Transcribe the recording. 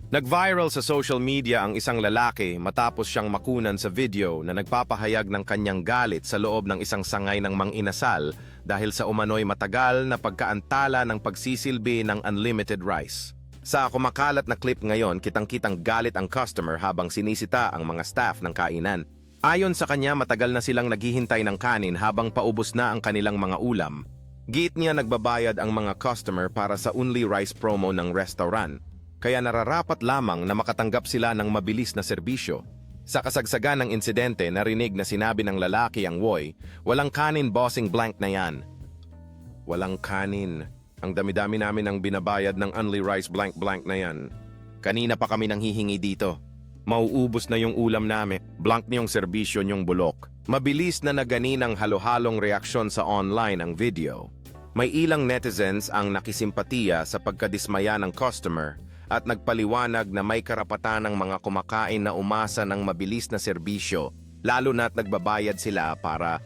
Nag-viral sa social media ang isang lalaki matapos siyang makunan sa video na nagpapahayag ng kanyang galit sa loob ng isang sangay ng mang-inasal dahil sa umano'y matagal na pagkaantala ng pagsisilbi ng unlimited rice. Sa kumakalat na clip ngayon, kitang-kitang galit ang customer habang sinisita ang mga staff ng kainan. Ayon sa kanya, matagal na silang naghihintay ng kanin habang paubos na ang kanilang mga ulam. Giit niya nagbabayad ang mga customer para sa only rice promo ng restaurant. Kaya nararapat lamang na makatanggap sila ng mabilis na serbisyo. Sa kasagsagan ng insidente, narinig na sinabi ng lalaki ang woy, "Walang kanin, bossing blank na yan." Walang kanin. Ang dami-dami namin ang binabayad ng only rice blank blank na yan. Kanina pa kami nang hihingi dito. Mauubos na yung ulam namin. Blank niyong serbisyo niyong bulok. Mabilis na naganinang halo-halong reaksyon sa online ang video. May ilang netizens ang nakisimpatiya sa pagkadismaya ng customer at nagpaliwanag na may karapatan ng mga kumakain na umasa ng mabilis na serbisyo, lalo na't nagbabayad sila para